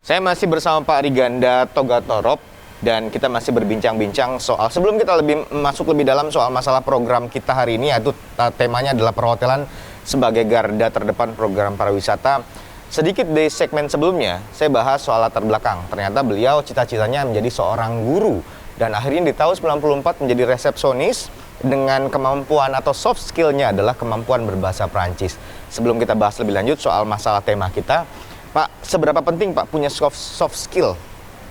Saya masih bersama Pak Riganda Togatorop dan kita masih berbincang-bincang soal, sebelum kita masuk lebih dalam soal masalah program kita hari ini, yaitu temanya adalah perhotelan sebagai garda terdepan program pariwisata. Sedikit di segmen sebelumnya saya bahas soal latar belakang. Ternyata beliau cita-citanya menjadi seorang guru dan akhirnya di tahun 94 menjadi resepsionis dengan kemampuan atau soft skillnya adalah kemampuan berbahasa Prancis. Sebelum kita bahas lebih lanjut soal masalah tema kita, Pak, seberapa penting Pak punya soft skill?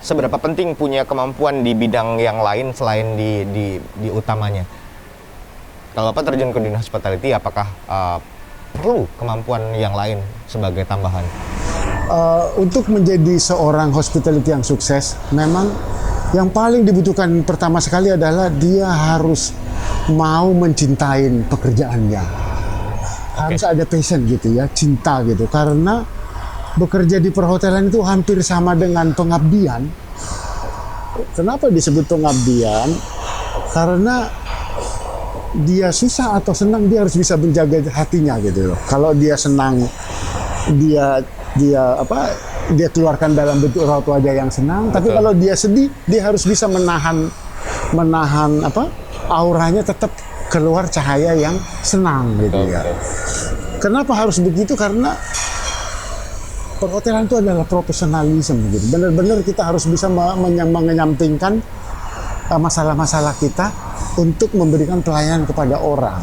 Seberapa penting punya kemampuan di bidang yang lain selain di utamanya? Kalau Bapak terjun ke dunia hospitality, apakah perlu kemampuan yang lain sebagai tambahan? Untuk menjadi seorang hospitality yang sukses, memang yang paling dibutuhkan pertama sekali adalah dia harus mau mencintai pekerjaannya. Harus ada passion gitu ya, cinta gitu. Karena bekerja di perhotelan itu hampir sama dengan pengabdian. Kenapa disebut pengabdian? Karena dia susah atau senang, dia harus bisa menjaga hatinya gitu loh. Kalau dia senang, dia keluarkan dalam bentuk raut wajah yang senang. Betul. Tapi kalau dia sedih, dia harus bisa menahan auranya tetap keluar cahaya yang senang gitu. Betul. Ya. Kenapa harus begitu? Karena perhotelan itu adalah profesionalisme gitu. Benar-benar kita harus bisa menyampingkan masalah-masalah kita untuk memberikan pelayanan kepada orang.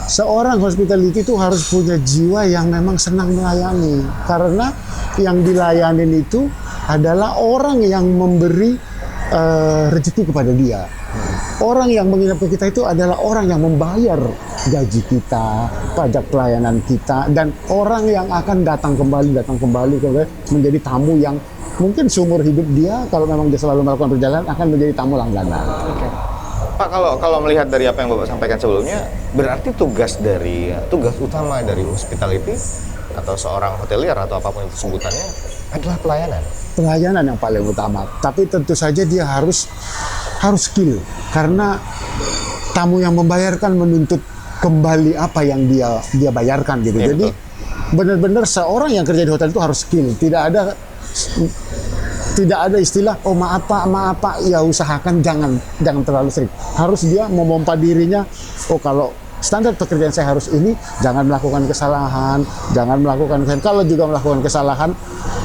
Seorang hospitality itu harus punya jiwa yang memang senang melayani. Karena yang dilayani itu adalah orang yang memberi rezeki kepada dia. Orang yang menginap ke kita itu adalah orang yang membayar gaji kita, pajak pelayanan kita, dan orang yang akan datang kembali menjadi tamu yang mungkin seumur hidup dia, kalau memang dia selalu melakukan perjalanan, akan menjadi tamu langganan. Okay. Pak, kalau melihat dari apa yang Bapak sampaikan sebelumnya, berarti tugas utama dari hospitality atau seorang hotelier atau apapun itu sebutannya adalah pelayanan. Pelayanan yang paling utama. Tapi tentu saja dia harus skill, karena tamu yang membayarkan menuntut kembali apa yang dia bayarkan gitu. Ya, jadi benar-benar seorang yang kerja di hotel itu harus skill. Tidak ada istilah maaf Pak, ya usahakan jangan terlalu sering. Harus dia memompa dirinya, kalau standar pekerjaan saya harus ini, jangan melakukan kesalahan. Kalau juga melakukan kesalahan,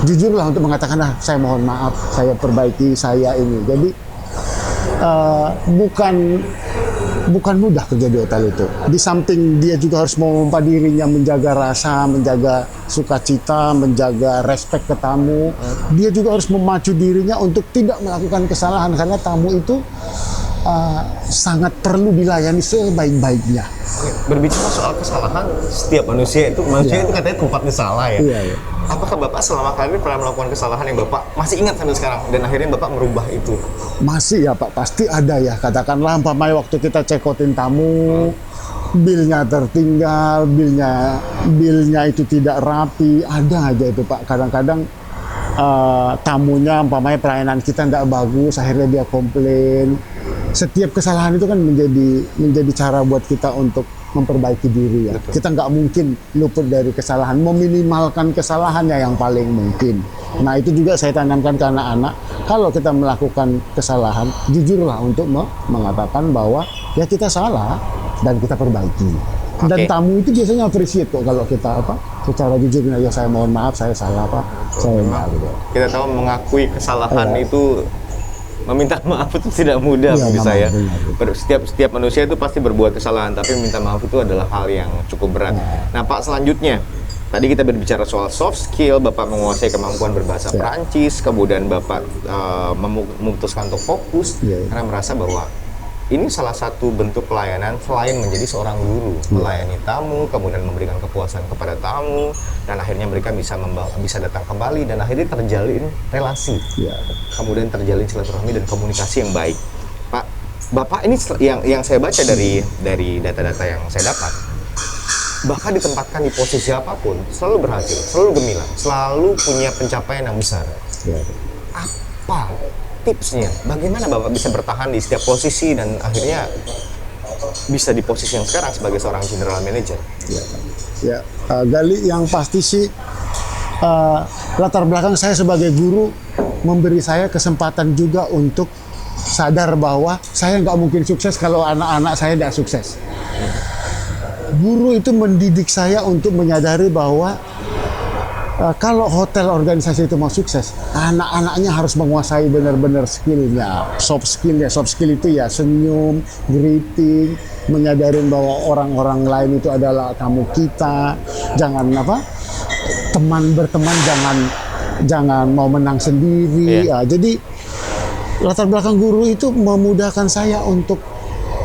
jujurlah untuk mengatakan, saya mohon maaf, saya perbaiki, saya ini. Jadi bukan mudah kerja di hotel itu. Di samping dia juga harus memompa dirinya, menjaga rasa, menjaga sukacita, menjaga respek ke tamu. Dia juga harus memacu dirinya untuk tidak melakukan kesalahan, karena tamu itu sangat perlu dilayani sebaik-baiknya. Berbicara soal kesalahan, setiap manusia itu katanya tempatnya salah ya. Iya. Apakah Bapak selama kali ini pernah melakukan kesalahan yang Bapak masih ingat sampai sekarang dan akhirnya Bapak merubah itu? Masih ya Pak, pasti ada ya. Katakanlah umpamanya waktu kita cekotin tamu, bilnya tertinggal, bilnya itu tidak rapi, ada aja itu Pak. Kadang-kadang tamunya umpamanya pelayanan kita tidak bagus, akhirnya dia komplain. Setiap kesalahan itu kan menjadi cara buat kita untuk memperbaiki diri ya. Betul. Kita nggak mungkin luput dari kesalahan, meminimalkan kesalahannya yang paling mungkin. Nah itu juga saya tanamkan ke anak-anak, kalau kita melakukan kesalahan, jujurlah untuk mengatakan bahwa ya kita salah dan kita perbaiki. Okay. Dan tamu itu biasanya appreciate kok kalau kita secara jujur, ya saya mohon maaf, saya salah Pak, saya enggak gitu. Kita tahu mengakui kesalahan itu, meminta maaf itu tidak mudah bagi saya. Setiap manusia itu pasti berbuat kesalahan, tapi meminta maaf itu adalah hal yang cukup berat. Nah Pak, selanjutnya tadi kita berbicara soal soft skill, Bapak menguasai kemampuan berbahasa Prancis, kemudian Bapak memutuskan untuk fokus karena merasa bahwa ini salah satu bentuk pelayanan selain menjadi seorang guru, melayani tamu, kemudian memberikan kepuasan kepada tamu, dan akhirnya mereka bisa datang kembali dan akhirnya terjalin relasi, kemudian terjalin silaturahmi dan komunikasi yang baik. Pak, Bapak ini yang saya baca dari data-data yang saya dapat, Bapak ditempatkan di posisi apapun selalu berhasil, selalu gemilang, selalu punya pencapaian yang besar. Apa tipsnya? Bagaimana Bapak bisa bertahan di setiap posisi dan akhirnya bisa di posisi yang sekarang sebagai seorang general manager? Gali, yang pasti sih latar belakang saya sebagai guru memberi saya kesempatan juga untuk sadar bahwa saya nggak mungkin sukses kalau anak-anak saya tidak sukses. Guru itu mendidik saya untuk menyadari bahwa kalau hotel organisasi itu mau sukses, anak-anaknya harus menguasai benar-benar skillnya, soft skillnya. Soft skill itu ya senyum, greeting, menyadarin bahwa orang-orang lain itu adalah tamu kita. Jangan berteman jangan mau menang sendiri. Ya, jadi latar belakang guru itu memudahkan saya untuk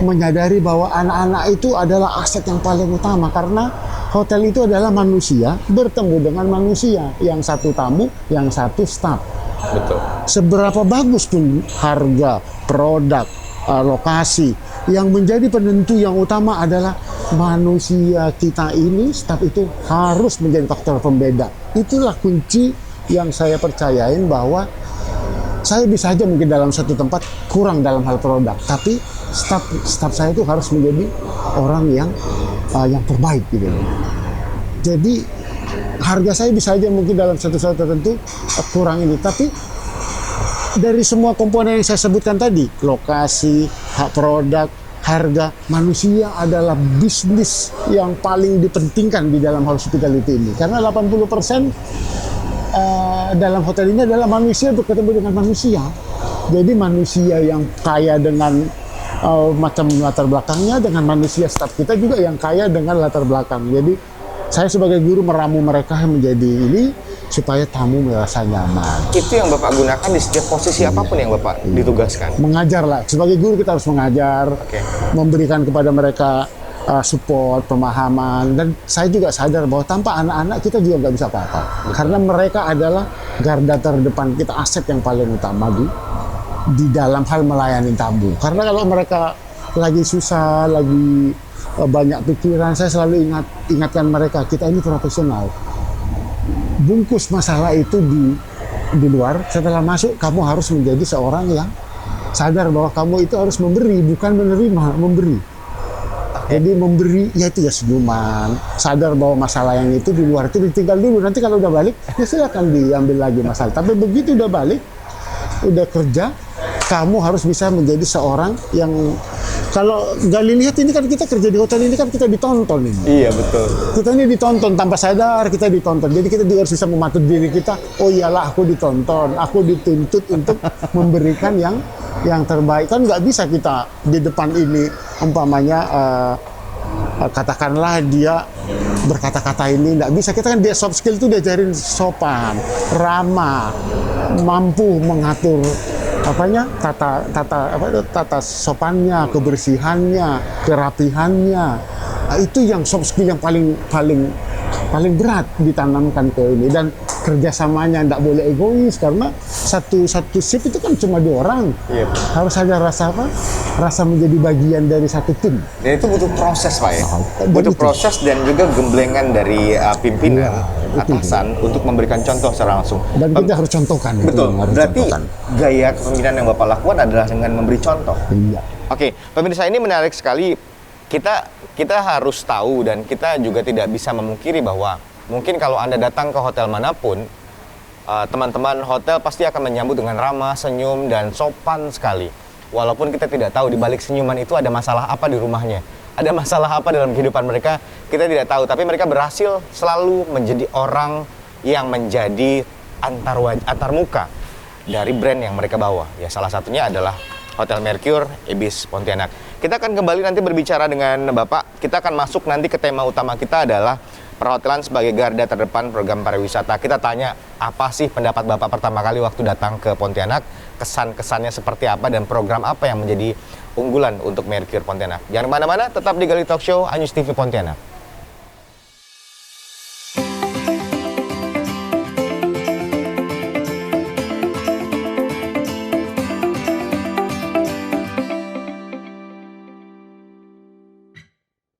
menyadari bahwa anak-anak itu adalah aset yang paling utama, karena hotel itu adalah manusia bertemu dengan manusia, yang satu tamu, yang satu staff. Betul. Seberapa bagus pun harga, produk, lokasi, yang menjadi penentu yang utama adalah manusia kita ini, staff itu harus menjadi faktor pembeda. Itulah kunci yang saya percayain, bahwa saya bisa aja mungkin dalam satu tempat kurang dalam hal produk, tapi staff saya itu harus menjadi orang yang terbaik gitu. Jadi harga saya bisa aja mungkin dalam satu saat tertentu kurang ini, tapi dari semua komponen yang saya sebutkan tadi, lokasi, hak produk, harga, manusia adalah bisnis yang paling dipentingkan di dalam hospitality ini, karena 80% dalam hotel ini adalah manusia bertemu dengan manusia. Jadi manusia yang kaya dengan macam latar belakangnya, dengan manusia staff kita juga yang kaya dengan latar belakang. Jadi saya sebagai guru meramu mereka menjadi ini supaya tamu merasa nyaman. Itu yang Bapak gunakan di setiap posisi apapun yang Bapak ditugaskan? Mengajar lah, sebagai guru kita harus mengajar, memberikan kepada mereka support, pemahaman, dan saya juga sadar bahwa tanpa anak-anak kita juga nggak bisa apa-apa. Karena mereka adalah garda terdepan kita, aset yang paling utama di dalam hal melayani tamu. Karena kalau mereka lagi susah, lagi banyak pikiran, saya selalu ingatkan mereka, kita ini profesional. Bungkus masalah itu di luar, setelah masuk kamu harus menjadi seorang yang sadar bahwa kamu itu harus memberi, bukan menerima, memberi. Jadi memberi, ya itu ya senyuman, sadar bahwa masalah yang itu di luar itu ditinggal dulu, nanti kalau udah balik, ya silakan diambil lagi masalah. Tapi begitu udah balik, udah kerja, kamu harus bisa menjadi seorang yang, kalau Gali lihat ini kan kita kerja di hotel ini kan kita ditonton ini. Iya betul. Kita ini ditonton tanpa sadar, kita ditonton. Jadi kita juga harus bisa mematut diri kita. Oh iyalah, aku ditonton, aku dituntut untuk memberikan yang terbaik. Kan nggak bisa kita di depan ini umpamanya katakanlah dia berkata-kata ini, nggak bisa. Kita kan dia soft skill itu diajarin sopan, ramah, mampu mengatur tata sopannya, kebersihannya, kerapihannya. Nah, itu yang soft skill yang paling berat ditanamkan ke ini, dan kerjasamanya tidak boleh egois, karena satu shift itu kan cuma 2 orang. Yep. Harus ada rasa menjadi bagian dari satu tim. Dan itu butuh proses, Pak ya. Butuh proses dan juga gemblengan dari pimpinan, atasan untuk memberikan contoh secara langsung. Dan kita harus contohkan. Betul. Berarti gaya kepemimpinan yang Bapak lakukan adalah dengan memberi contoh. Iya. Oke, pemirsa, ini menarik sekali. Kita harus tahu, dan kita juga tidak bisa memungkiri bahwa mungkin kalau Anda datang ke hotel manapun, teman-teman hotel pasti akan menyambut dengan ramah, senyum, dan sopan sekali. Walaupun kita tidak tahu di balik senyuman itu ada masalah apa di rumahnya, ada masalah apa dalam kehidupan mereka, kita tidak tahu. Tapi mereka berhasil selalu menjadi orang yang menjadi antar muka dari brand yang mereka bawa. Ya, salah satunya adalah Hotel Mercure Ibis Pontianak. Kita akan kembali nanti berbicara dengan Bapak. Kita akan masuk nanti ke tema utama kita adalah perhotelan sebagai garda terdepan program pariwisata. Kita tanya, apa sih pendapat Bapak pertama kali waktu datang ke Pontianak? Kesan-kesannya seperti apa dan program apa yang menjadi unggulan untuk Mercure Pontianak? Jangan kemana-mana, tetap di Gali Talk Show, Anyus TV Pontianak.